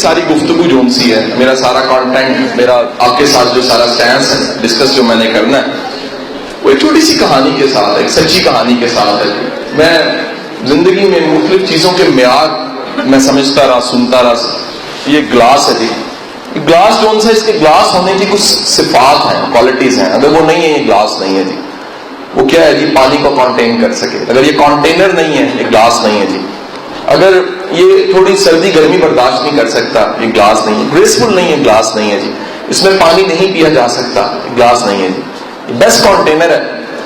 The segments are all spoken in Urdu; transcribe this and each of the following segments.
ساری گفتگو جون سی ہے، میرا سارا کانٹینٹ، میرا آپ کے ساتھ جو سارا سٹینس ہے ڈسکس جو میں نے کرنا ہے وہ ایک چھوٹی سی کہانی کے ساتھ، ایک سچی کہانی کے ساتھ ہے. میں زندگی میں مختلف چیزوں کے معیار میں سمجھتا رہا، سنتا رہا. یہ گلاس ہے جی، گلاس جون سا، اس کے گلاس ہونے کی کچھ صفات ہیں، کوالٹیز ہیں. اگر وہ نہیں ہے یہ گلاس نہیں ہے جی. وہ کیا ہے جی؟ پانی کو کانٹین کر سکے. اگر یہ کانٹینر نہیں ہے یہ گلاس نہیں ہے جی. اگر یہ تھوڑی سردی گرمی برداشت نہیں کر سکتا یہ گلاس نہیں ہے. گریسفل نہیں ہے گلاس نہیں ہے جی. اس میں پانی نہیں پیا جا سکتا گلاس نہیں ہے جی. بیسٹ کانٹینر ہے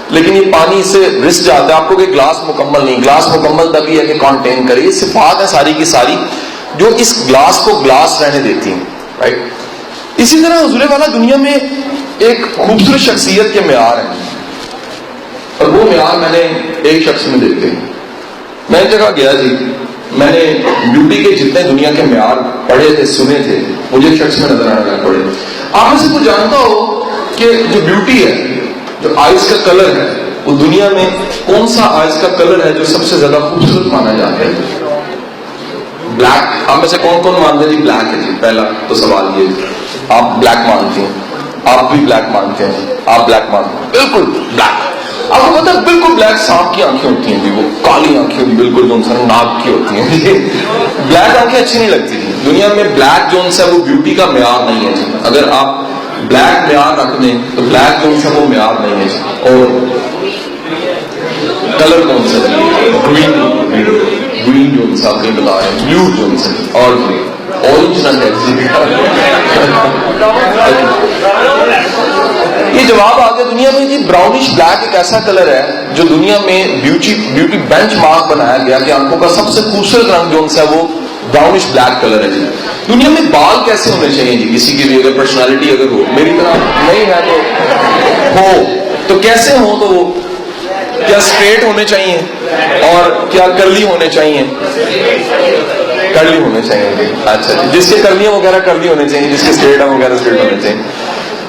لیکن یہ پانی اس سے رس جاتا ہے. آپ کو کہ گلاس مکمل نہیں، گلاس مکمل تبھی ہے کہ کانٹین کرے. یہ صفات ہے ساری کی ساری جو اس گلاس کو گلاس رہنے دیتی ہیں، رائٹ. اسی طرح حضور والا دنیا میں ایک خوبصورت شخصیت کے معیار ہیں، اور وہ معیار میں نے ایک شخص میں دیکھے. میں ایک جگہ گیا جی، میں نے بیوٹی کے جتنے دنیا کے معیار پڑھے تھے، سنے تھے، مجھے ایک شخص میں نظر آنے لگا پڑے. آپ میں سے کوئی جانتا ہو کہ جو بیوٹی ہے، جو آئز کا کلر ہے، وہ دنیا میں کون سا آئز کا کلر ہے جو سب سے زیادہ خوبصورت مانا جاتا ہے؟ بلیک. آپ میں سے کون کون مانتے ہیں جی بلیک ہے جی؟ پہلا تو سوال یہ، آپ بلیک مانتے ہیں؟ آپ بھی بلیک مانتے ہیں؟ آپ بلیک مانتے ہیں؟ بالکل بلیک. آپ کو پتا ہے بالکل بلیک سانپ کی آنکھیں ہوتی ہیں جی، وہ کالی آنکھیں بالکل جو انسان ناک کی ہوتی ہیں جی. بلیک آنکھیں اچھی نہیں لگتی جی. دنیا میں بلیک جو ہے وہ بیوٹی کا معیار نہیں ہے جی. اگر آپ بلیک معیار رکھ دیں تو بلیک جو ہے وہ معیار نہیں ہے جی. اور کلر کون سا جی؟ گرین جو سا آپ نے بتایا، بلو جو سا، اور اورنج نہ یہ جواب آ گیا. دنیا میں جی براؤنش بلیک ایک ایسا کلر ہے جو دنیا میں بیوٹی بینچ مارک بنایا گیا کہ آنکھوں کا سب سے خوبصورت رنگ جو ہے وہ براؤنش بلیک کلر ہے جی. دنیا میں بال کیسے ہونے چاہیے جی؟ کسی کی بھی اگر پرسنالٹی اگر ہو، میری طرح نہیں ہے تو کیسے ہو؟ تو وہ کیا اسٹریٹ ہونے چاہیے اور کیا کرلی ہونے چاہیے؟ کرلی ہونے چاہیے. اچھا جی، جس کے کرلیاں وغیرہ کرلی ہونے چاہیے، جس کے اسٹریٹ وغیرہ اسٹریٹ ہونے چاہیے.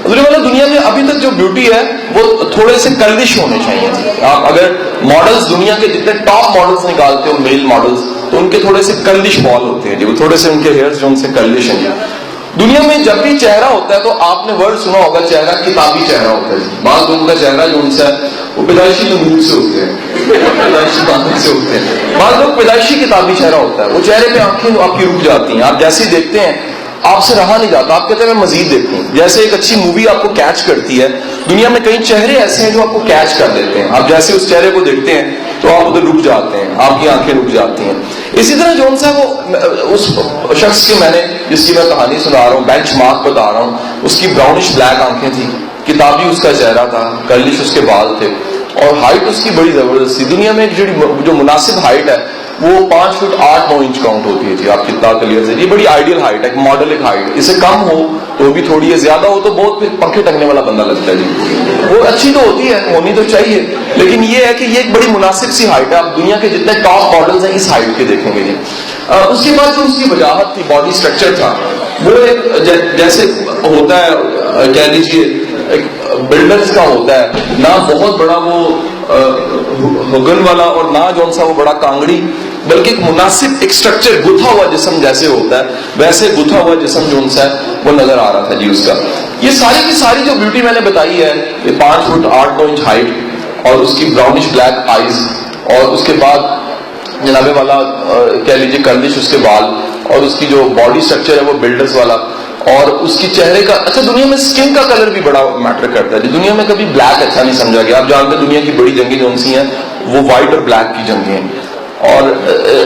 دنیا میں ابھی تک جو بیوٹی ہے وہ تھوڑے سے کرلش ہونے چاہیے. آپ اگر ماڈلز دنیا کے جتنے ٹاپ ماڈلز نکالتے ہو، میل ماڈلز، تو ان کے تھوڑے سے کرلش بال ہوتے ہیں جی، وہ تھوڑے سے ان کے ہیئرز جو ان سے کرلش ہیں. دنیا میں جب بھی چہرہ ہوتا ہے تو آپ نے ورڈ سنا ہوگا چہرہ کتابی چہرہ ہوتا ہے جی. بعض لوگوں کا چہرہ جو ان سے وہ پیدائشی نمود سے ہوتے ہیں، پیدائشی باندھ سے ہوتے ہیں. بعض لوگ پیدائشی کتابی چہرہ ہوتا ہے، وہ چہرے پہ آنکھیں آپ کی رک جاتی ہیں، آپ جیسے دیکھتے ہیں آپ سے رہا نہیں جاتا، آپ کہتے ہیں میں مزید دیکھوں. جیسے ایک اچھی مووی آپ کو کیچ کرتی ہے، دنیا میں کئی چہرے ایسے ہیں جو آپ کو کیچ کر دیتے ہیں. آپ جیسے اس چہرے کو دیکھتے ہیں تو آپ ادھر رک جاتے ہیں، آپ کی آنکھیں رک جاتی ہیں. اسی طرح جو سا وہ اس شخص کی میں نے جس کی میں کہانی سنا رہا ہوں، بینچ مارک بتا رہا ہوں، اس کی براؤنش بلیک آنکھیں تھی، کتابی اس کا چہرہ تھا، کرلش اس کے بال تھے، اور ہائٹ اس کی بڑی زبردست تھی. دنیا میں جو مناسب ہائٹ ہے وہ 5 فٹ 8 9 انچ کاؤنٹ ہوتی ہے جی. آپ کتنا کلیئر سے، یہ بڑی آئیڈیل ہائٹ ہے، ایک ماڈل ہائٹ. اس سے کم ہو تو بھی تھوڑی ہے، زیادہ ہو تو بہت پنکھے ٹنگنے والا بندہ لگتا ہے جی. وہ اچھی تو ہوتی ہے، ہونی تو چاہیے، لیکن یہ ہے کہ یہ ایک بڑی مناسب سی ہائٹ ہے. آپ دنیا کے جتنے ٹاپ ماڈلز ہیں اس ہائٹ کے دیکھیں گے جی. اس کے بعد جو اس کی وجاہت تھی، باڈی اسٹرکچر تھا، وہ ایک جیسے ہوتا ہے کہہ لیجیے ایک بلڈرز کا ہوتا ہے، نہ بہت بڑا وہ ہگن والا اور نہ جو سا وہ بڑا کانگڑی، بلکہ ایک مناسب ایک اسٹرکچر، گتھا ہوا جسم جیسے ہوتا ہے ویسے گتھا ہوا جسم جو ہے وہ نظر آ رہا تھا جی اس کا. یہ ساری کی ساری جو بیوٹی میں نے بتائی ہے، یہ 5 فٹ 8 9 انچ ہائٹ اور اس کی براؤنش بلیک آئیز، اور اس کے بعد جناب والا کہہ لیجیے کرلش اس کے بال، اور اس کی جو باڈی اسٹرکچر ہے وہ بلڈرز والا، اور اس کی چہرے کا. اچھا دنیا میں سکن کا کلر بھی بڑا میٹر کرتا ہے جی. دنیا میں کبھی بلیک اچھا نہیں سمجھا گیا. آپ جانتے ہیں دنیا کی بڑی جنگیں جو سی ہیں وہ وائٹ اور بلیک کی جنگیں ہیں. اور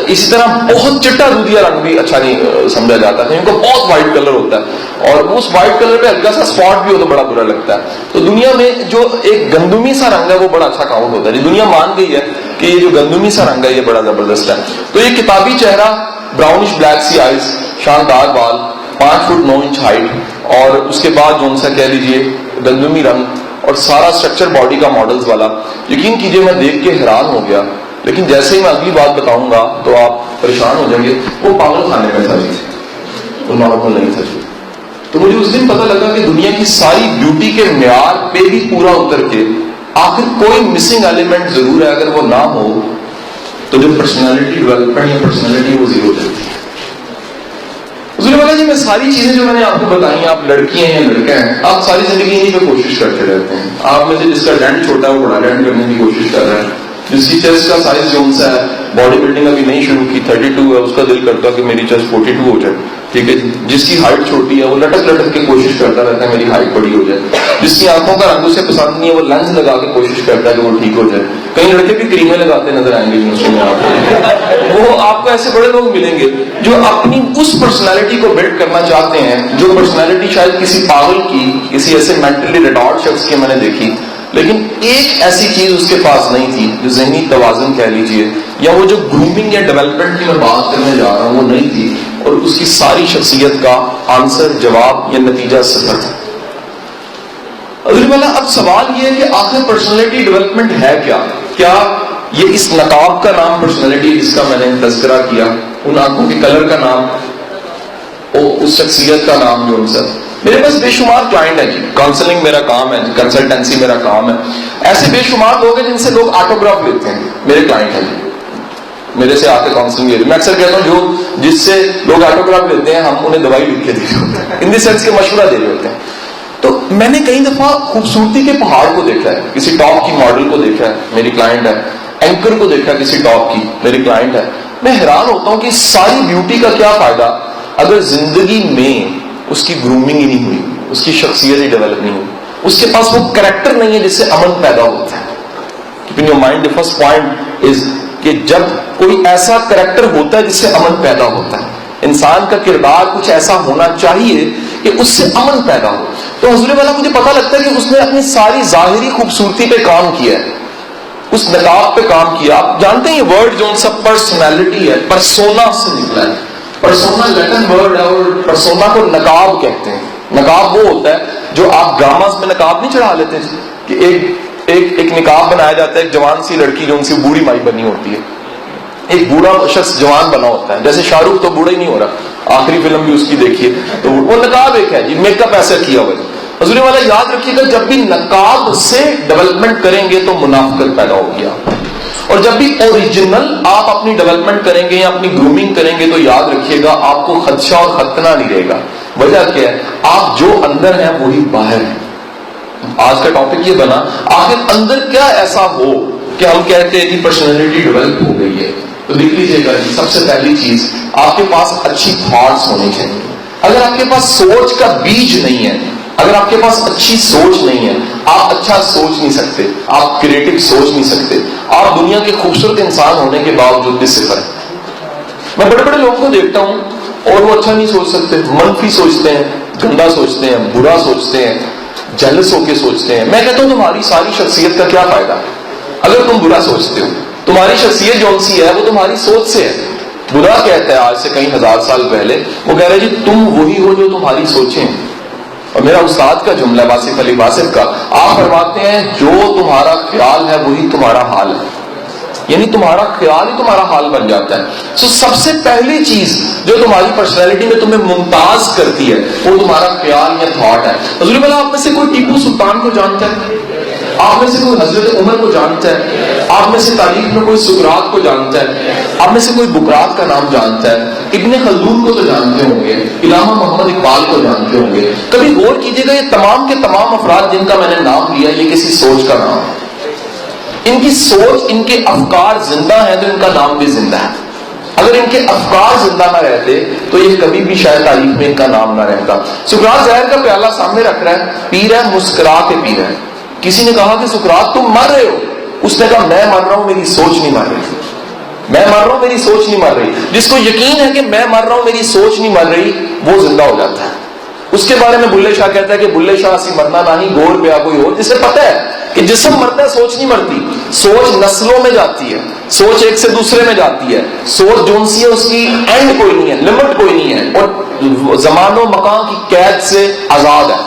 اسی طرح بہت چٹا دودھیا رنگ بھی اچھا نہیں سمجھا جاتا ہے، ان کا بہت وائٹ کلر ہوتا ہے، اور اس وائٹ کلر پہ ہلکا سا اسپاٹ بھی ہو تو بڑا برا لگتا ہے. تو دنیا میں جو ایک گندمی سا رنگ ہے وہ بڑا اچھا کاؤنٹ ہوتا ہے جی. دنیا مان گئی ہے کہ یہ جو گندمی سا رنگ ہے یہ بڑا زبردست ہے. تو یہ کتابی چہرہ، براؤنش بلیک سی آئیز، شاندار بال، 5 فٹ 9 انچ ہائٹ، اور اس کے بعد جو سا کہہ لیجیے گندمی رنگ، اور سارا اسٹرکچر باڈی کا ماڈلز والا. یقین کیجیے میں دیکھ کے حیران ہو گیا، لیکن جیسے ہی میں اگلی بات بتاؤں گا تو آپ پریشان ہو جائیں گے. وہ پاگل خانے میں تھا جی، وہ نارمل نہیں تھا جی. تو مجھے اس دن پتہ لگا کہ دنیا کی ساری بیوٹی کے معیار پہ بھی پورا اتر کے آخر کوئی مسنگ ایلیمنٹ ضرور ہے. اگر وہ نہ ہو تو جو پرسنالٹی ڈیولپمنٹ یا پرسنالٹی وہ زیرو ہو جاتی ہے. حضور والا جی میں ساری چیزیں جو میں نے آپ کو بتائی ہیں، آپ لڑکی ہیں یا لڑکا ہیں، آپ ساری زندگی انہیں پہ کوشش کرتے رہتے ہیں. آپ میں سے جس کا ڈینٹ چھوٹا ہے وہ بڑا ڈینٹ کرنے کی کوشش کر رہا ہے، جس کی چیسٹ کا سائز جو سا ہے، باڈی بلڈنگ ابھی نہیں شروع کی، 32 ہے، اس کا دل کرتا کہ میری چیسٹ 42 ہو جائے. ٹھیک ہے جی. جس کی ہائٹ چھوٹی ہے وہ لٹک لٹک کے کوشش کرتا رہتا ہے میری ہائٹ بڑی ہو جائے. جس کی آنکھوں کا رنگ اسے پسند نہیں ہے وہ لینس لگا کے کوشش کرتا ہے کہ وہ ٹھیک ہو جائے. کئی لڑکے بھی کریمیں لگاتے نظر آئیں گے یونیورسٹی میں آپ کو. وہ آپ کو ایسے بڑے لوگ ملیں گے جو اپنی اس پرسنالٹی کو بلڈ کرنا چاہتے ہیں جو پرسنالٹی شاید کسی پاگل کی، کسی ایسے مینٹلی ریٹارڈ شخص کی میں نے دیکھی، لیکن ایک ایسی چیز اس کے پاس نہیں تھی جو ذہنی توازن کہہ لیجئے، یا وہ جو گرومنگ یا ڈیولپمنٹ کی میں بات کرنے جا رہا ہوں وہ نہیں تھی، اور اس کی ساری شخصیت کا آنسر، جواب یا نتیجہ صفر تھا. اگلی والا اب سوال یہ ہے کہ آخر پرسنالٹی ڈیولپمنٹ ہے کیا؟ کیا یہ اس نقاب کا نام پرسنالٹی جس کا میں نے تذکرہ کیا، ان آنکھوں کے کلر کا نام، اس شخصیت کا نام جو ان سب. میرے پاس بے شمار کلائنٹ ہیں جی، کاؤنسلنگ میرا کام ہے، کنسلٹنسی میرا کام ہے. ایسے بے شمار لوگ ہیں جن سے لوگ آٹوگراف لیتے ہیں، میرے کلائنٹ ہیں جی، میرے سے آ کے کاؤنسلنگ لیتے ہیں. میں اکثر کہتا ہوں جو جس سے لوگ آٹوگراف لیتے ہیں ہم انہیں دوائی لکھ کے دے رہے ہوتے ہیں، ان دی سینس کے مشورہ دے رہے ہوتے ہیں. تو میں نے کئی دفعہ خوبصورتی کے پہاڑ کو دیکھا ہے، کسی ٹاپ کی ماڈل کو دیکھا ہے، میری کلائنٹ ہے. اینکر کو دیکھا کسی ٹاپ کی، میری کلائنٹ ہے. میں حیران ہوتا ہوں کہ ساری بیوٹی کا کیا فائدہ اگر زندگی میں اس کی گرومنگ ہی نہیں ہوئی، اس کی شخصیت ہی ڈیولپ نہیں ہوئی، اس کے پاس وہ کریکٹر نہیں ہے جس سے امن پیدا ہوتا ہے. Keep in your mind, the first point is کہ جب کوئی ایسا کریکٹر ہوتا ہے جس سے امن پیدا ہوتا ہے، انسان کا کردار کچھ ایسا ہونا چاہیے کہ اس سے امن پیدا ہو. تو حضور والا مجھے پتا لگتا ہے کہ اس نے اپنی ساری ظاہری خوبصورتی پہ کام کیا ہے، اس نقاب پہ کام کیا. آپ جانتے ہیں یہ ورڈ جو ان سب پرسنالٹی ہے، پرسونا سے نکلا ہے. پرسونا لیٹن ورڈ ہے اور پرسونا کو نقاب کہتے ہیں. نقاب وہ ہوتا ہے جو آپ ڈراماز میں نقاب نہیں چڑھا لیتے کہ ایک نقاب بنایا جاتا ہے ایک جوان سی لڑکی جو ان سے بوڑھی مائی بنی ہوتی ہے، ایک بوڑھا شخص جوان بنا ہوتا ہے. جیسے شاہ رخ تو بوڑھا ہی نہیں ہو رہا، آخری فلم بھی اس کی دیکھیے تو وہ نقاب ایک ہے جی، میک اپ ایسا کیا ہوا ہے. حضور والا یاد رکھیے گا جب بھی نقاب سے ڈیولپمنٹ کریں گے تو منافقت پیدا ہوگی آپ، اور جب بھی اوریجنل آپ اپنی ڈیولپمنٹ کریں گے یا اپنی گرومنگ کریں گے تو یاد رکھیے گا آپ کو خدشہ اور خطرہ نہیں رہے گا. وجہ کیا ہے؟ آپ جو اندر ہیں وہی باہر ہیں. آج کا ٹاپک یہ بنا آخر اندر کیا ایسا ہو کہ ہم کہتے ہیں کہ پرسنالٹی ڈیولپ ہو گئی ہے. تو دیکھ لیجیے گا جی، سب سے پہلی چیز آپ کے پاس اچھی تھاٹس ہونے چاہیے. اگر آپ کے پاس سوچ کا بیج نہیں ہے، اگر آپ کے پاس اچھی سوچ نہیں ہے، آپ اچھا سوچ نہیں سکتے، آپ کریٹو سوچ نہیں سکتے، آپ دنیا کے خوبصورت انسان ہونے کے باوجود بھی صفر ہیں. میں بڑے بڑے لوگوں کو دیکھتا ہوں اور وہ اچھا نہیں سوچ سکتے، منفی سوچتے ہیں، گندا سوچتے ہیں، برا سوچتے ہیں، جلس ہو کے سوچتے ہیں. میں کہتا ہوں تمہاری ساری شخصیت کا کیا فائدہ اگر تم برا سوچتے ہو؟ تمہاری شخصیت جو سی ہے وہ تمہاری سوچ سے ہے. برا کہتا ہے آج سے کئی ہزار سال پہلے، وہ کہہ رہے جی تم وہی ہو جو تمہاری سوچیں. اور میرا استاد کا جملہ واصف علی واصف کا، آپ فرماتے ہیں جو تمہارا خیال ہے وہی تمہارا حال ہے، یعنی تمہارا خیال ہی تمہارا حال بن جاتا ہے. سو سب سے پہلی چیز جو تمہاری پرسنالٹی میں تمہیں ممتاز کرتی ہے وہ تمہارا خیال یا تھاٹ ہے. حضور والا آپ میں سے کوئی ٹیپو سلطان کو جانتا ہے؟ آپ میں سے کوئی حضرت عمر کو جانتا ہے؟ آپ میں سے تاریخ میں کوئی سقراط کو جانتا ہے؟ آپ میں سے کوئی بقراط کا نام جانتا ہے؟ ابن خلدون کو تو جانتے ہوں گے، علامہ محمد اقبال کو جانتے ہوں گے. کبھی غور کیجیے گا یہ تمام کے تمام افراد جن کا میں نے نام لیا یہ کسی سوچ کا نام ہے. ان کی سوچ، ان کے افکار زندہ ہیں تو ان کا نام بھی زندہ ہے. اگر ان کے افکار زندہ نہ رہتے تو یہ کبھی بھی شاید تاریخ میں ان کا نام نہ رہتا. سقراط زہر کا پیالہ سامنے رکھ رہا ہے، پی رہا ہے، مسکرا کے پی رہا ہے. کسی نے کہا کہ سقراط تم مر رہے ہو، اس نے کہا میں مر رہا ہوں میری سوچ نہیں مر رہی، میں مر رہا ہوں میری سوچ نہیں مر رہی. جس کو یقین ہے کہ میں مر رہا ہوں میری سوچ نہیں مر رہی وہ زندہ ہو جاتا ہے. اس کے بارے میں بلے شاہ کہتا ہے کہ بلے شاہ اسی مرنا نہیں گور پیا کوئی اور، جسے پتہ ہے کہ جسم مرتا ہے سوچ نہیں مرتی. سوچ نسلوں میں جاتی ہے، سوچ ایک سے دوسرے میں جاتی ہے. سوچ جو سی ہے اس کی اینڈ کوئی نہیں ہے، لمٹ کوئی نہیں ہے، اور زمان و مکان کی قید سے آزاد ہے.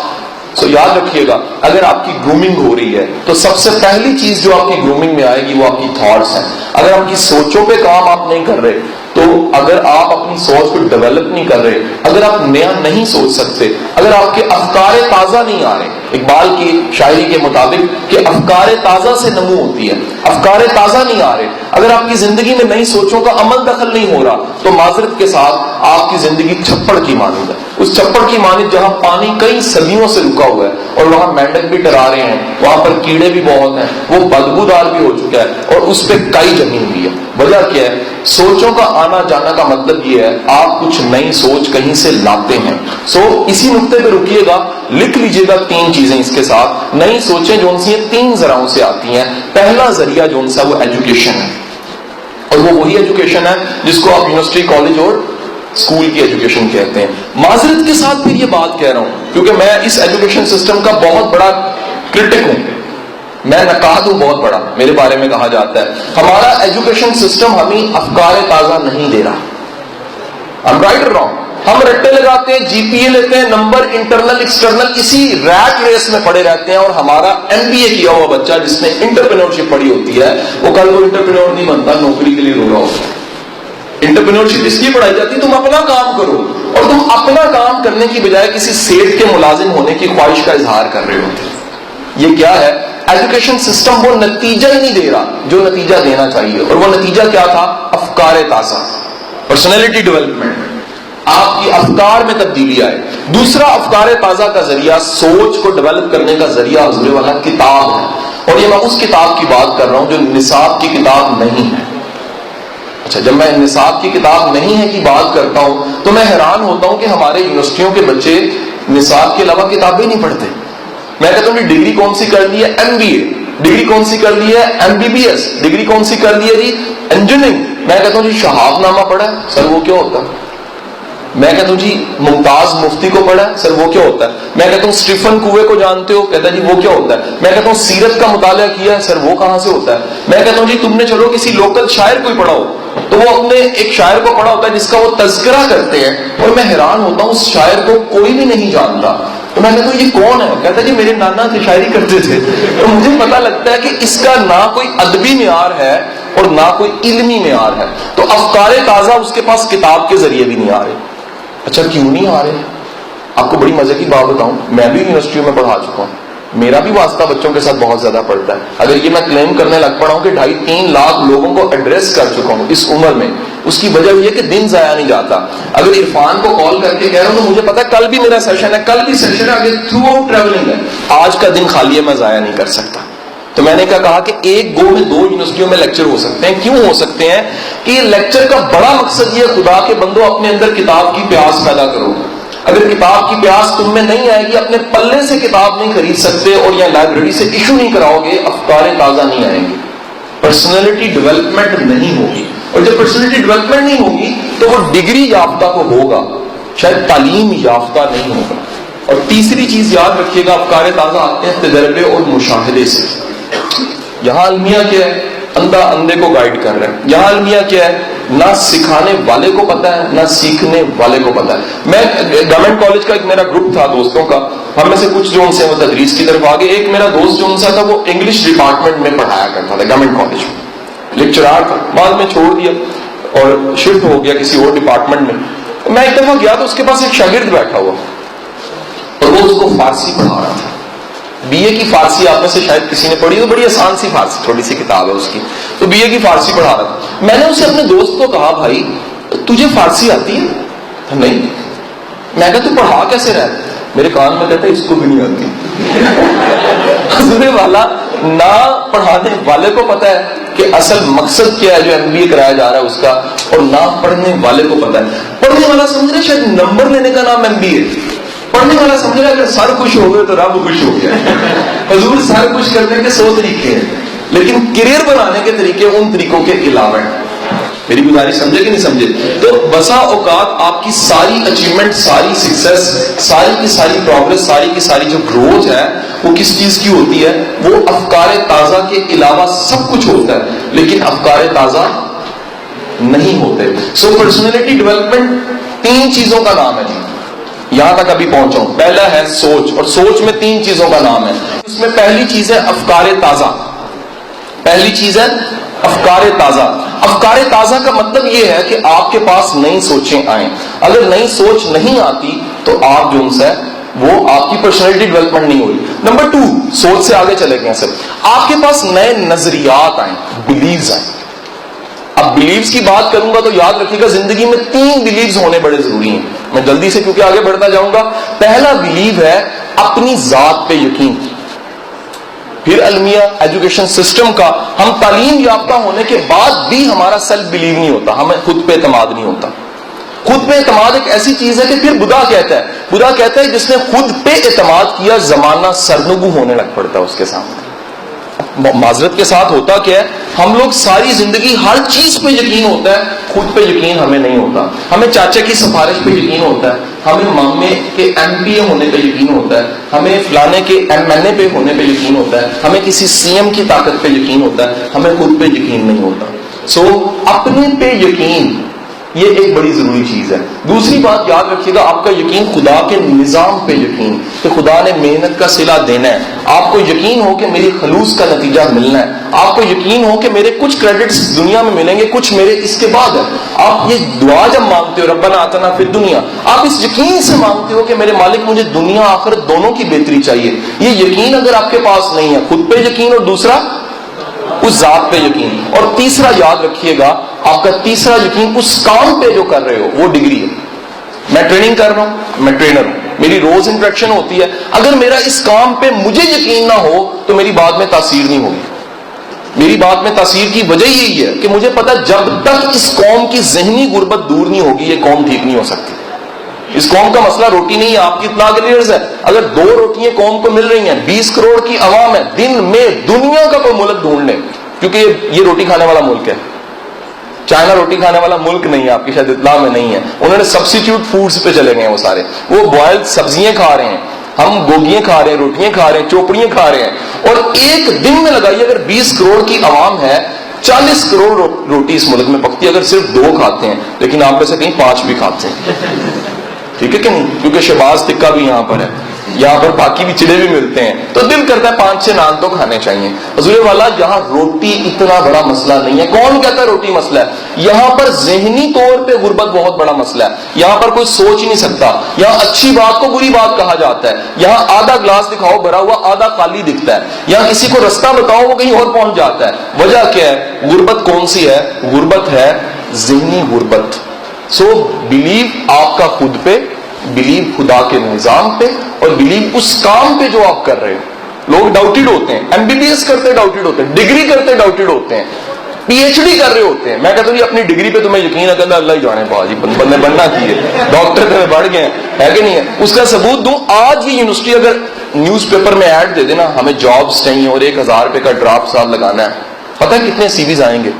سو یاد رکھیے گا اگر آپ کی گرومنگ ہو رہی ہے تو سب سے پہلی چیز جو آپ کی گرومنگ میں آئے گی وہ آپ کی تھاٹس ہیں. اگر آپ کی سوچوں پہ کام آپ نہیں کر رہے، تو اگر آپ اپنی سوچ کو ڈیولپ نہیں کر رہے، اگر آپ نیا نہیں سوچ سکتے، اگر آپ کے افکار تازہ نہیں آ رہے، اقبال کی شاعری کے مطابق کہ افکار تازہ سے نمو ہوتی ہے، افکار تازہ نہیں آ رہے، اگر آپ کی زندگی میں نئی سوچوں کا عمل دخل نہیں ہو رہا تو معذرت کے ساتھ آپ کی زندگی چھپڑ کی مانند ہے. اس چھپڑ کی مانند جہاں پانی کئی صدیوں سے رکا ہوا ہے اور وہاں مینڈک بھی ٹرا رہے ہیں, وہاں پر کیڑے بھی بہت ہیں, وہ بدبودار بھی ہو چکا ہے اور اس پہ کئی جمی ہوئی ہے. وجہ کیا ہے؟ سوچوں کا آنا جانا کا مطلب یہ ہے آپ کچھ نئی سوچ کہیں سے لاتے ہیں. اسی نقطے پہ رکیے گا, لکھ لیجئے گا 3 چیزیں اس کے ساتھ. نئی سوچیں جو ان سے 3 ذراؤں سے آتی ہیں. پہلا ذریعہ جو ان سے وہ ایجوکیشن ہے, اور وہ وہی ایجوکیشن ہے جس کو آپ یونیورسٹی, کالج اور اسکول کی ایجوکیشن کہتے ہیں. معذرت کے ساتھ پھر یہ بات کہہ رہا ہوں کیونکہ میں اس ایجوکیشن سسٹم کا بہت بڑا کرٹک ہوں, میں نقاد ہوں بہت بڑا, میرے بارے میں کہا جاتا ہے ہمارا ایجوکیشن سسٹم ہمیں افکار تازہ نہیں دے رہا. I'm right or wrong؟ ہم رٹے لگاتے ہیں, جی پی اے لیتے ہیں, نمبر انٹرنل ایکسٹرنل, اسی ریٹ ریس میں پڑے رہتے ہیں. اور ہمارا ایم بی اے کیا ہوا بچہ جس نے انٹرپرینورشپ پڑھی ہوتی ہے وہ کل کو انٹرپرینور نہیں بنتا, نوکری کے لیے رو رہا ہوتا ہے. انٹرپرینورشپ اس لیے پڑھائی جاتی ہے تم اپنا کام کرو, اور تم اپنا کام کرنے کی بجائے کسی سیٹ کے ملازم ہونے کی خواہش کا اظہار کر رہے ہوتے. یہ کیا ہے؟ ایجوکیشن سسٹم وہ نتیجہ ہی نہیں دے رہا جو نتیجہ دینا چاہیے. اور وہ نتیجہ کیا تھا؟ افکار تازہ, پرسنالٹی ڈیولپمنٹ, آپ کی افکار میں تبدیلی آئے. دوسرا افکار تازہ کا ذریعہ, سوچ کو ڈیولپ کرنے کا ذریعہ حضور والا کتاب ہے. اور یہ میں اس کتاب کی بات کر رہا ہوں جو نصاب کی کتاب نہیں ہے. اچھا, جب میں نصاب کی کتاب نہیں ہے کی بات کرتا ہوں تو میں حیران ہوتا ہوں کہ ہمارے یونیورسٹیوں کے بچے نصاب کے علاوہ کتابیں نہیں پڑھتے. میں کہتا ہوں کہ ڈگری کون سی کر لی ہے؟ M be a. ڈگری کون سی کر لی ہے؟ M B B S. Degree کون سی کر لی ہے جی؟ انجینئرنگ. میں کہتا ہوں جی شہاب نامہ پڑھا ہے, سر وہ کیا ہوتا ہے؟ میں کہتا ہوں جی ممتاز مفتی کو پڑھا ہے, سر وہ کیا ہوتا ہے؟ میں کہتا ہوں اسٹیفن کوے کو جانتے ہو, کہتا ہے جی وہ کیا ہوتا ہے؟ میں کہتا ہوں سیرت کا مطالعہ کیا ہے, سر وہ کہاں سے ہوتا ہے؟ میں کہتا ہوں جی تم نے چلو کسی لوکل شاعر کو ہی پڑھا ہو تو وہ اپنے ایک شاعر کو پڑھا ہوتا ہے جس کا وہ تذکرہ کرتے ہیں, اور میں حیران ہوتا ہوں اس شاعر کو کوئی بھی نہیں جانتا. تو میں کہتا ہوں یہ کون ہے؟ کہتا ہے جی میرے نانا تھے, شاعری کرتے تھے. تو مجھے پتا لگتا ہے کہ اس کا نہ کوئی ادبی معیار ہے اور نہ کوئی علمی معیار ہے. تو افکار تازہ اس کے پاس کتاب کے ذریعے بھی نہیں آ رہے. اچھا کیوں نہیں آ رہے؟ آپ کو بڑی مزے کی بات بتاؤں, میں بھی یونیورسٹیوں میں پڑھا چکا ہوں, میرا بھی واسطہ بچوں کے ساتھ بہت زیادہ پڑتا ہے. اگر یہ میں کلیم کرنے لگ پڑا ہوں کہ 2.5-3 لاکھ لوگوں کو ایڈریس کر چکا ہوں اس عمر میں, اس کی وجہ یہ کہ دن ضائع نہیں جاتا. اگر عرفان کو کال کر کے کہہ رہا ہوں تو مجھے پتا ہے کل بھی میرا سیشن ہے, کل بھی سیشن ہے, آگے تھرو آؤٹ ٹریولنگ ہے, آج کا دن خالی ہے, میں ضائع نہیں کر سکتا. تو میں نے کیا کہا کہ ایک گو میں 2 یونیورسٹیوں میں لیکچر ہو سکتے ہیں. کیوں ہو سکتے ہیں؟ کہ یہ لیکچر کا بڑا مقصد یہ خدا کے بندوں اپنے اندر کتاب کی پیاس پیدا کرو. اگر کتاب کی پیاس تم میں نہیں آئے گی, اپنے پلے سے کتاب نہیں خرید سکتے اور یا لائبریری سے ایشو نہیں کراؤ گے, افکار تازہ نہیں آئیں گے, پرسنالٹی ڈیولپمنٹ نہیں ہوگی. اور جب پرسنالٹی ڈیولپمنٹ نہیں ہوگی تو وہ ڈگری یافتہ کو ہوگا, شاید تعلیم یافتہ نہیں ہوگا. اور تیسری چیز یاد رکھیے گا, افکار تازہ آتے ہیں تجربے اور مشاہدے سے. یہاں المیہ کیا ہے؟ اندھا اندھے کو گائیڈ کر رہا ہے. یہاں المیہ کیا ہے؟ نہ سکھانے والے کو پتا ہے نہ سیکھنے والے کو پتا ہے. میں گورنمنٹ کالج کا ایک میرا گروپ تھا دوستوں کا, ہم میں سے کچھ جو ان سے وہ تدریس کی طرف آگے. ایک میرا دوست جو ان سے تھا وہ انگلش ڈپارٹمنٹ میں پڑھایا کرتا تھا گورنمنٹ کالج میں, لیکچرار تھا, بعد میں چھوڑ دیا اور شفٹ ہو گیا کسی اور ڈپارٹمنٹ میں. میں ایک دفعہ گیا تو اس کے پاس ایک شاگرد بیٹھا ہوا اور وہ اس کو فارسی پڑھا رہا تھا. بی اے کی فارسی آپ میں سے شاید کسی نے پڑھی, تو بڑی آسان سی فارسی, تھوڑی سی کتاب ہے اس کی, تو بی اے کی فارسی پڑھا رہا تھا. میں نے اسے اپنے دوست کو کہا بھائی تجھے فارسی آتی ہے؟ نہیں. میں کہا تو پڑھا کیسے رہا ہے؟ میرے کان میں کہتا ہے اس کو بھی نہیں آتی. حضور والا نہ پڑھانے والے کو پتا ہے کہ اصل مقصد کیا ہے جو ایم بی اے کرایا جا رہا ہے اس کا, اور نہ پڑھنے والے کو پتا ہے. پڑھنے والا سمجھ رہے شاید نمبر لینے کا نام ایم بی اے, پڑھنے والا سمجھ رہا ہے اگر سر خوش ہو گئے تو رب خوش ہو گیا. حضور سر خوش کرنے کے 100 طریقے ہیں, لیکن کیریئر بنانے کے طریقے ان طریقوں کے علاوہ ہیں. میری گزارش سمجھے کہ نہیں سمجھے؟ تو بسا اوقات آپ کی ساری اچیومنٹ, ساری سکسیس, ساری کی ساری پروگرس, ساری کی ساری جو گروتھ ہے وہ کس چیز کی ہوتی ہے؟ وہ افکار تازہ کے علاوہ سب کچھ ہوتا ہے, لیکن افکار تازہ نہیں ہوتے. سو پرسنالٹی ڈیولپمنٹ 3 چیزوں کا نام ہے جی, یہاں تک ابھی پہنچا ہوں. پہلا ہے سوچ, اور سوچ میں 3 چیزوں کا نام ہے. اس میں پہلی چیز ہے افکار تازہ. پہلی چیز ہے افکار تازہ. افکار تازہ کا مطلب یہ ہے کہ آپ کے پاس نئی سوچیں آئیں. اگر نئی سوچ نہیں آتی تو آپ جو ہے وہ آپ کی پرسنالٹی ڈیولپمنٹ نہیں ہوئی. نمبر 2, سوچ سے آگے چلے گئے سر, آپ کے پاس نئے نظریات آئیں, بلیوز آئیں. اب بلیوز کی بات کروں گا تو یاد رکھیے گا زندگی میں 3 بلیوز ہونے بڑے ضروری ہیں. میں جلدی سے کیونکہ آگے بڑھتا جاؤں گا. پہلا بلیو ہے اپنی ذات پہ یقین. پھر المیہ ایجوکیشن سسٹم کا ہم تعلیم یافتہ ہونے کے بعد بھی ہمارا سیلف بلیو نہیں ہوتا, ہمیں خود پہ اعتماد نہیں ہوتا. خود پہ اعتماد ایک ایسی چیز ہے کہ پھر بدا کہتا ہے جس نے خود پہ اعتماد کیا زمانہ سرنگو ہونے لگ پڑتا ہے اس کے سامنے. معذرت کے ساتھ ہوتا کیا ہے, ہم لوگ ساری زندگی ہر چیز پہ یقین ہوتا ہے, خود پہ یقین ہمیں نہیں ہوتا. ہمیں چاچا کی سفارش پہ یقین ہوتا ہے, ہمیں مامے کے ایم پی اے ہونے پہ یقین ہوتا ہے, ہمیں فلانے کے ایم این اے پہ ہونے پہ یقین ہوتا ہے, ہمیں کسی سی ایم کی طاقت پہ یقین ہوتا ہے, ہمیں خود پہ یقین نہیں ہوتا. سو اپنے پہ یقین یہ ایک بڑی ضروری چیز ہے. دوسری بات یاد رکھیے گا, آپ کا یقین خدا کے نظام پہ یقین کہ خدا نے محنت کا صلہ دینا ہے. آپ کو یقین ہو کہ میری خلوص کا نتیجہ ملنا ہے. آپ کو یقین ہو کہ میرے کچھ کریڈٹس دنیا میں ملیں گے, کچھ میرے اس کے بعد ہے. آپ یہ دعا جب مانگتے ہو ربنا آتنا فی الدنیا, آپ اس یقین سے مانگتے ہو کہ میرے مالک مجھے دنیا آخرت دونوں کی بہتری چاہیے. یہ یقین اگر آپ کے پاس نہیں ہے, خود پہ یقین اور دوسرا اس ذات پہ یقین. اور تیسرا یاد رکھیے گا, آپ کا تیسرا یقین اس کام پہ جو کر رہے ہو وہ ڈگری ہے. میں ٹریننگ کر رہا ہوں, میں ٹرینر ہوں, میری روز انٹریکشن ہوتی ہے. اگر میرا اس کام پہ مجھے یقین نہ ہو تو میری بات میں تاثیر نہیں ہوگی. میری بات میں تاثیر کی وجہ یہی ہے کہ مجھے پتا جب تک اس قوم کی ذہنی غربت دور نہیں ہوگی یہ قوم ٹھیک نہیں ہو سکتی. اس قوم کا مسئلہ روٹی نہیں ہے, آپ کی اطلاع کے لیڈرز ہے. اگر 2 روٹیاں قوم کو مل رہی ہیں, 20 کروڑ کی عوام ہے, دن میں دنیا کا کوئی ملک ڈھونڈ لیں, کیونکہ یہ روٹی کھانے والا ملک ہے. چائنا روٹی کھانے والا ملک نہیں ہے, آپ کی شاید اطلاع میں نہیں ہے. انہوں نے سبسٹیٹیوٹ فوڈز پہ چلے گئے ہیں وہ سارے. وہ بوائلڈ سبزیاں کھا رہے ہیں, ہم گوگیاں کھا رہے ہیں, روٹیاں کھا رہے ہیں, چوپڑیاں کھا رہے ہیں. اور ایک دن میں لگائیے اگر 20 کروڑ کی عوام ہے, 40 کروڑ روٹی اس ملک میں پکتی ہے. اگر صرف 2 کھاتے ہیں, لیکن آپ میں سے کہیں 5 بھی کھاتے ہیں, ٹھیک ہے کہ نہیں, کیونکہ شہباز ٹکا بھی یہاں پر ہے, یہاں پر باقی بھی چڑے بھی ملتے ہیں, تو دل کرتا ہے 5-6 نان تو کھانے چاہیے. حضور والا یہاں روٹی اتنا بڑا مسئلہ نہیں ہے. کون کہتا ہے روٹی مسئلہ ہے؟ یہاں پر ذہنی طور پہ غربت بہت بڑا مسئلہ ہے. یہاں پر کوئی سوچ ہی نہیں سکتا. یہاں اچھی بات کو بری بات کہا جاتا ہے. یہاں آدھا گلاس دکھاؤ بھرا ہوا, آدھا خالی دکھتا ہے. یہاں کسی کو رستہ بتاؤ وہ کہیں اور پہنچ جاتا ہے. وجہ کیا ہے؟ غربت کون سی ہے؟ غربت ہے ذہنی غربت. سو بلیو آپ کا خود پہ, بلیو خدا کے نظام پہ, اور بلیو اس کام پہ جو آپ کر رہے ہو. لوگ ڈاؤٹیڈ ہوتے ہیں, ایم بی بی ایس کرتے ڈاؤٹیڈ ہوتے ہیں, ڈگری کرتے ڈاؤٹیڈ ہوتے ہیں, پی ایچ ڈی کر رہے ہوتے ہیں. میں کہتا ہوں جی اپنی ڈگری پہ تمہیں یقین ہے, کہتا اللہ ہی جانے باجی بندے بننا چاہیے, ڈاکٹر تمہیں بڑھ گئے ہے کہ نہیں ہے. اس کا ثبوت دوں, آج یہ یونیورسٹی اگر نیوز پیپر میں ایڈ دے دینا ہمیں جابس چاہیے اور 1000 روپے کا ڈرافٹ سال لگانا ہے, پتہ ہے کتنے سی ویز آئیں گے؟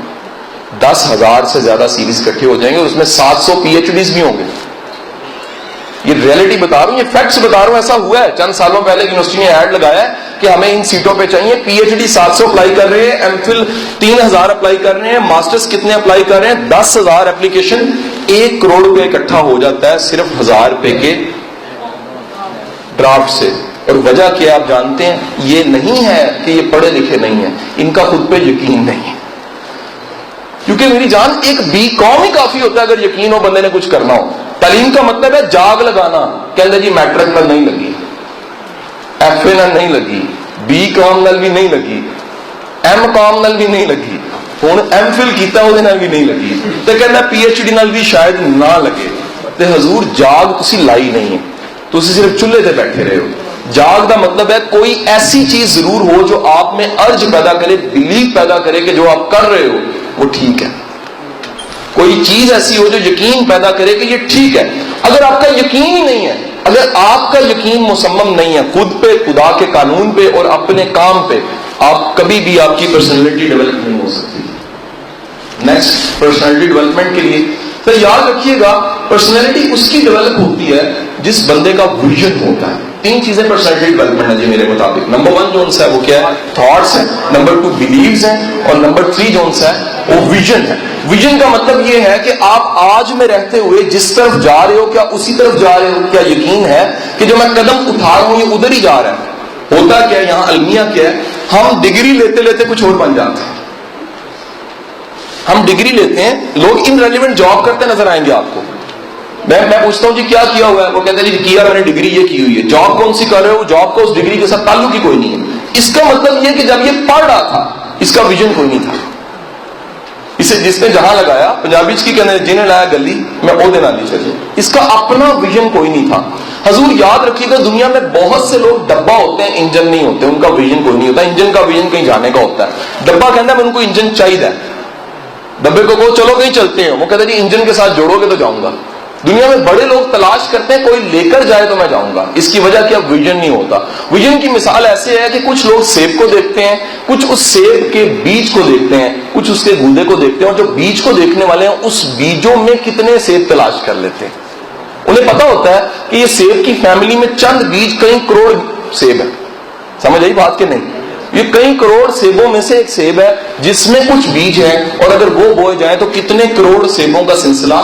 10,000 سے زیادہ سی ویز اکٹھے ہو جائیں گے, اور اس میں 700 پی ایچ ڈیز بھی ہوں گے. یہ ریئلٹی بتا رہا ہوں, یہ فیکٹس بتا رہا ہوں. ایسا ہوا ہے, چند سالوں پہلے یونیورسٹی نے ایڈ لگایا ہے کہ ہمیں ان سیٹوں پہ چاہیے. پی ایچ ڈی 700 اپلائی کر رہے ہیں, ایم فل 3000 اپلائی کر رہے ہیں, ماسٹرز کتنے اپلائی کر رہے ہیں؟ 10,000 اپلیکیشن, 1 کروڑ روپے اکٹھا ہو جاتا ہے صرف 1000 روپے کے ڈرافٹ سے. اور وجہ کیا آپ جانتے ہیں؟ یہ نہیں ہے کہ یہ پڑھے لکھے نہیں ہیں, ان کا خود پہ یقین نہیں ہے. کیونکہ میری جان ایک بی کام ہی کافی ہوتا ہے اگر یقین ہو بندے نے کچھ کرنا ہو. تعلیم کا مطلب ہے جاگ لگانا. کہتے جی میٹرک نل نہیں لگی, ایف اے نل نہیں لگی, بی کام نل بھی نہیں لگی, ایم کام نل بھی نہیں لگی, ہوں ایم فل کیتا وہ نل بھی نہیں لگی, تو کہنا پی ایچ ڈی نل بھی شاید نہ لگے. تو حضور جاگ تسی لائی نہیں ہے, تسی صرف چولہے تے بیٹھے رہے ہو. جاگ دا مطلب ہے کوئی ایسی چیز ضرور ہو جو آپ میں ارج پیدا کرے, بلیو پیدا کرے کہ جو آپ کر رہے ہو وہ ٹھیک ہے. کوئی چیز ایسی ہو جو یقین پیدا کرے کہ یہ ٹھیک ہے. اگر آپ کا یقین ہی نہیں ہے, اگر آپ کا یقین مصمم نہیں ہے خود پہ, خدا کے قانون پہ اور اپنے کام پہ, آپ کبھی بھی آپ کی پرسنالٹی ڈیولپ نہیں ہو سکتی. نیکسٹ, پرسنالٹی ڈیولپمنٹ کے لیے تو یاد رکھیے گا پرسنالٹی اس کی ڈیولپ ہوتی ہے جس بندے کا ویژن ہوتا ہے. 3 چیزیں پرسنالٹی ڈیولپمنٹ ہے جی میرے مطابق. نمبر 1 جو ہے وہ کیا ہے؟ تھاٹس ہے. نمبر 2 بلیوز ہیں, اور نمبر 3 جو ہے وہ ویژن ہے. ویژن کا مطلب یہ ہے کہ آپ آج میں رہتے ہوئے جس طرف جا رہے ہو کیا اسی طرف جا رہے ہو؟ کیا یقین ہے کہ جو میں قدم اٹھا رہا ہوں یہ ادھر ہی جا رہا ہے؟ ہوتا کیا یہاں المیہ کیا ہے, ہم ڈگری لیتے لیتے کچھ اور بن جاتے ہیں. ہم ڈگری لیتے ہیں, لوگ ان ریلیونٹ جاب کرتے نظر آئیں گے آپ کو. میں پوچھتا ہوں جی کیا کیا ہوا ہے, وہ کہتے ہیں جی کیا میں نے ڈگری یہ کی ہوئی ہے. جاب کون سی کر رہے ہو؟ جاب کا اس ڈگری کے ساتھ تعلق ہی کوئی نہیں ہے. اس کا مطلب یہ کہ جب یہ پڑھ رہا تھا اس کا ویژن کوئی نہیں تھا. اس جس نے جہاں لگایا پنجابی کی کہنے جنہیں لایا گلی میں او دن آنی چاہیے. اس کا اپنا ویژن کوئی نہیں تھا. حضور یاد رکھیے گا دنیا میں بہت سے لوگ ڈبہ ہوتے ہیں انجن نہیں ہوتے, ان کا ویژن کوئی نہیں ہوتا. انجن کا ویژن کہیں جانے کا ہوتا ہے. ڈبہ کہنا ہے ان کو انجن چاہیے, ڈبے کو کہو چلو کہیں چلتے ہیں, وہ کہتا ہے جی انجن کے ساتھ جوڑو گے تو جاؤں گا. دنیا میں بڑے لوگ تلاش کرتے ہیں کوئی لے کر جائے تو میں جاؤں گا. اس کی وجہ کیا ویژن نہیں ہوتا. ویژن کی مثال ایسے ہے کہ کچھ لوگ سیب کو دیکھتے ہیں, کچھ اس سیب کے بیج کو دیکھتے ہیں, کچھ اس کے گوندے کو دیکھتے ہیں, اور جو بیج کو دیکھنے والے ہیں اس بیجوں میں کتنے سیب تلاش کر لیتے ہیں. انہیں پتا ہوتا ہے کہ یہ سیب کی فیملی میں چند بیج کئی کروڑ سیب ہے. سمجھ آئی بات کہ نہیں؟ یہ کئی کروڑ سیبوں میں سے ایک سیب ہے جس میں کچھ بیج ہیں, اور اگر وہ بوئے جائیں تو کتنے کروڑ سیبوں کا سلسلہ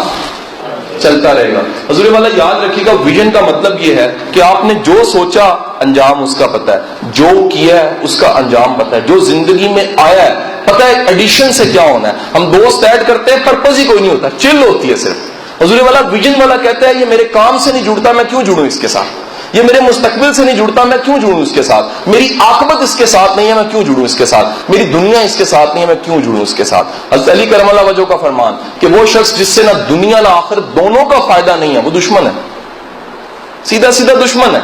چلتا رہے گا. حضور والا یاد رکھیے گا ویژن کا مطلب یہ ہے کہ آپ نے جو سوچا انجام اس کا پتہ ہے, جو کیا ہے اس کا انجام پتہ ہے, جو زندگی میں آیا ہے پتہ ہے ایڈیشن سے کیا ہونا ہے. ہم دوست ایڈ کرتے ہیں, پرپز ہی کوئی نہیں ہوتا, چل ہوتی ہے صرف. حضور والا ویژن والا کہتا ہے یہ میرے کام سے نہیں جڑتا میں کیوں جڑوں اس کے ساتھ, یہ میرے مستقبل سے نہیں جڑتا میں کیوں جڑوں اس کے ساتھ, میری عاقبت اس کے ساتھ نہیں ہے میں کیوں جڑوں اس کے ساتھ, میری دنیا اس کے ساتھ نہیں ہے میں کیوں جڑوں اس کے ساتھ. حضرت علی کرم اللہ وجہ کا فرمان کہ وہ شخص جس سے نہ دنیا نہ آخرت دونوں کا فائدہ نہیں ہے وہ دشمن ہے, سیدھا سیدھا دشمن ہے.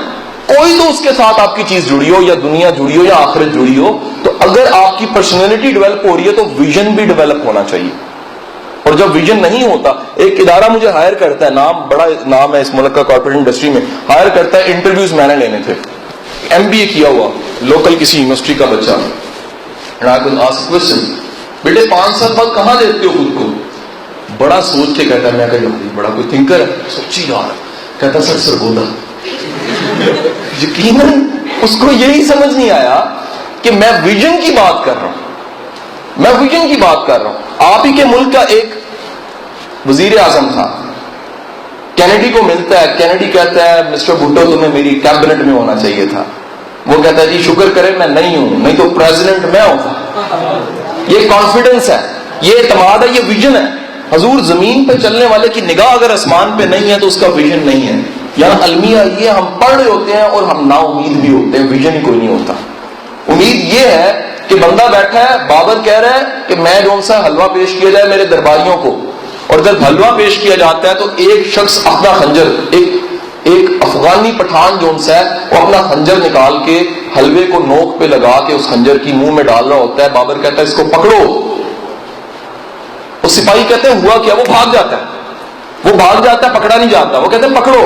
کوئی تو اس کے ساتھ آپ کی چیز جڑی ہو, یا دنیا جڑی ہو یا آخرت جڑی ہو, تو اگر آپ کی پرسنالٹی ڈیولپ ہو رہی ہے تو ویژن بھی ڈیولپ ہونا چاہیے. اور جب ویژن نہیں ہوتا, ایک ادارہ مجھے ہائر کرتا ہے, بڑا نام ہے اس ملک کا کارپوریٹ انڈسٹری میں, ہائر کرتا ہے, انٹرویوز میں نے لینے تھے, MBA کیا ہوا لوکل کسی یونیورسٹی کا بچہ, بیٹے 5 سال بعد کہاں دیکھتے ہو خود کو؟ بڑا سوچ کے کہتا ہے, میں کہا بڑا کوئی تھنکر ہے, سوچی جا رہا, کہتا سر سرگودا. یقیناً اس کو یہی سمجھ نہیں آیا کہ میں ویژن کی بات کر رہا ہوں, میں ویژن کی بات کر رہا ہوں. آپ ہی کے ملک کا ایک وزیر اعظم تھا, کینیڈی کو ملتا ہے, کینیڈی کہتا ہے مسٹر بھٹو تمہیں میری کیبنٹ میں ہونا چاہیے تھا. وہ کہتا ہے جی شکر کرے میں نہیں ہوں, نہیں تو پریزیڈنٹ میں ہوتا. یہ کانفیڈنس ہے, یہ اعتماد ہے, یہ ویژن ہے. حضور زمین پہ چلنے والے کی نگاہ اگر آسمان پہ نہیں ہے تو اس کا ویژن نہیں ہے. یہاں المیہ یہ ہم پڑھ رہے ہوتے ہیں اور ہم نا امید بھی ہوتے ہیں, ویژن ہی کوئی نہیں ہوتا. امید یہ ہے کہ بندہ بیٹھا ہے, بابر کہہ رہا ہے کہ میں جون سا حلوہ پیش کیا جائے میرے درباریوں کو, اور جب حلوہ پیش کیا جاتا ہے تو ایک شخص اپنا خنجر, ایک افغانی پٹھان جون سا ہے, وہ اپنا خنجر نکال کے حلوے کو نوک پہ لگا کے اس خنجر کی منہ میں ڈال رہا ہوتا ہے. بابر کہتا ہے اس کو پکڑو. اس سپاہی کہتے ہیں ہوا کیا؟ وہ بھاگ جاتا ہے, وہ بھاگ جاتا ہے, پکڑا نہیں جاتا. وہ کہتے ہیں پکڑو,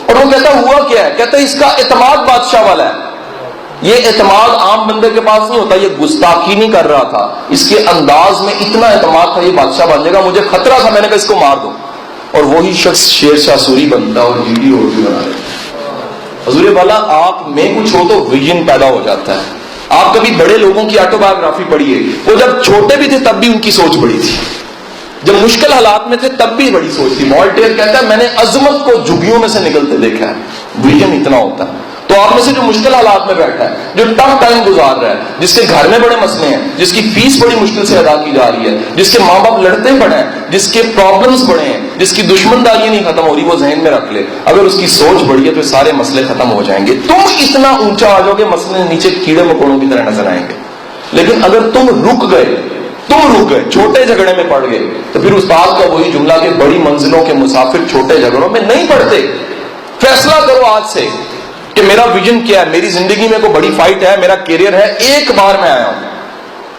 اور وہ کہتا ہے ہوا کیا ہے؟ کہتے ہیں اس کا اعتماد بادشاہ والا ہے. یہ اعتماد عام بندے کے پاس نہیں ہوتا, یہ گستاخی نہیں کر رہا تھا, اس کے انداز میں اتنا اعتماد تھا یہ بادشاہ بن جائے گا. مجھے خطرہ تھا, میں نے کہا اس کو مار دو, اور وہی شخص شیر شاہ سوری بنتا اور GD اردو بنا رہے. حضور والا آپ میں کچھ ہو تو ویژن پیدا ہو جاتا ہے. آپ کبھی بڑے لوگوں کی آٹو بایوگرافی پڑھیے, وہ جب چھوٹے بھی تھے تب بھی ان کی سوچ بڑی تھی, جب مشکل حالات میں تھے تب بھی بڑی سوچ تھی. والٹیر کہتا ہے میں نے عظمت کو جھگیوں میں سے نکلتے دیکھا ہے. ویژن اتنا ہوتا ہے. تو آپ میں سے جو مشکل حالات میں بیٹھا ہے, جو ٹف ٹائم گزار رہا ہے, جس کے گھر میں بڑے مسئلے ہیں, جس کی فیس بڑی مشکل سے ادا کی جا رہی ہے, جس کے ماں باپ لڑتے پڑے ہیں, جس کے پرابلمز بڑے ہیں, جس کی دشمنداریاں نہیں ختم ہو رہی, وہ ذہن میں رکھ لے اگر اس کی سوچ بڑی ہے تو سارے مسئلے ختم ہو جائیں گے. تم اتنا اونچا آ جاؤ گے مسئلے نیچے کیڑے مکوڑوں کی طرح نظر آئیں گے. لیکن اگر تم رک گئے چھوٹے جھگڑے میں پڑ گئے, تو پھر استاد کا وہی جملہ کہ بڑی منزلوں کے مسافر چھوٹے جھگڑوں میں نہیں پڑتے. فیصلہ کرو آج سے کہ میرا ویژن کیا ہے, میری زندگی میں کوئی بڑی فائٹ ہے, میرا کیریئر ہے. ایک بار میں آیا ہوں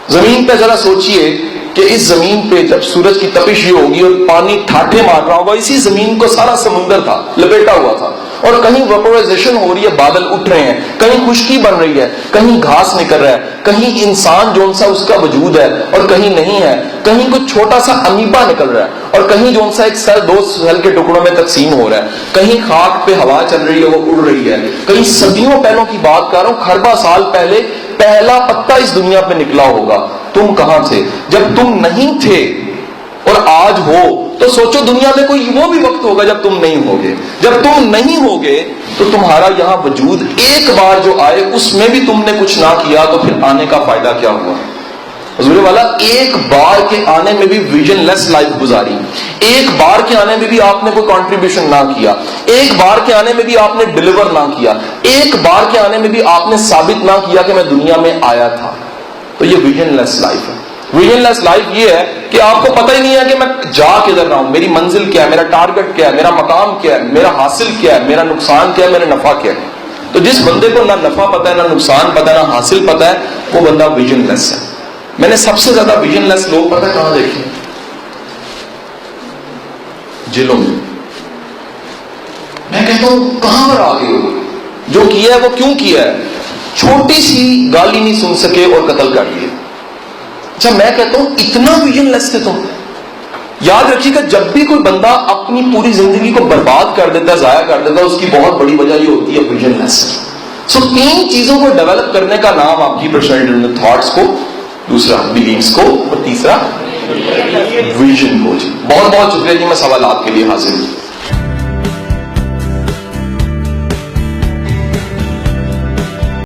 زمین پہ, ذرا سوچئے کہ اس زمین پہ جب سورج کی تپش یہ ہوگی اور پانی ٹھاٹھے مار رہا ہوگا, اسی زمین کو سارا سمندر تھا, لپیٹا ہوا تھا, اور کہیں ویپورائزیشن ہو رہی ہے, بادل اٹھ رہے ہیں, کہیں خشکی بن رہی ہے, کہیں گھاس نکل رہا ہے, کہیں انسان جون سا اس کا وجود ہے اور کہیں نہیں ہے, کہیں کچھ چھوٹا سا امیبا نکل رہا ہے اور کہیں جون سا ایک سیل 2 سیل کے ٹکڑوں میں تقسیم ہو رہا ہے, کہیں خاک پہ ہوا چل رہی ہے وہ اڑ رہی ہے, کہیں صدیوں پہلوں کی بات کر رہا ہوں, خربہ سال پہلے پہلا پتا اس دنیا پہ نکلا ہوگا. تم کہاں تھے جب تم نہیں تھے اور آج ہو؟ تو سوچو دنیا میں کوئی وہ بھی وقت ہوگا جب تم نہیں ہوگے. جب تم نہیں ہوگے تو تمہارا یہاں وجود ایک بار جو آئے اس میں بھی تم نے کچھ نہ کیا تو پھر آنے کا فائدہ کیا ہوا؟ حضور والا ایک بار کے آنے میں بھی ویژن لیس لائف گزاری, ایک بار کے آنے میں بھی آپ نے کوئی کنٹریبیوشن نہ کیا, ایک بار کے آنے میں بھی آپ نے ڈیلیور نہ کیا, ایک بار کے آنے میں بھی آپ نے ثابت نہ کیا کہ میں دنیا میں آیا تھا, تو یہ ویژن لیس لائف ہے. ویژن لیس لائف یہ ہے کہ آپ کو پتہ ہی نہیں ہے کہ میں جا کدھر رہا ہوں, میری منزل کیا ہے, میرا ٹارگٹ کیا ہے, میرا مقام کیا ہے, میرا حاصل کیا ہے, میرا نقصان کیا ہے, میرا نفع کیا ہے. تو جس بندے کو نہ نفع پتہ ہے, نہ نقصان پتہ ہے, نہ حاصل پتہ ہے, وہ بندہ ویژن لیس ہے. میں نے سب سے زیادہ ویژن لیس لوگ پتہ ہے کہاں دیکھے؟ جیلوں میں. میں کہتا ہوں کہاں پر آ گئے ہو؟ جو کیا ہے وہ کیوں کیا ہے؟ چھوٹی سی گالی نہیں سن سکے اور قتل کر لیے. اچھا میں کہتا ہوں اتنا ویژن لیس تھے تم. یاد رکھیے گا جب بھی کوئی بندہ اپنی پوری زندگی کو برباد کر دیتا ہے, ضائع کر دیتا ہے, اس کی بہت بڑی وجہ یہ ہوتی ہے ویژن لیس. سو 3 چیزوں کو ڈیولپ کرنے کا نام آپ کی پرسنالٹی, تھاٹس کو, دوسرا بلیفس کو, اور تیسرا ویژن کو. جی بہت بہت شکریہ جی, میں سوالات کے لیے حاضر ہوں.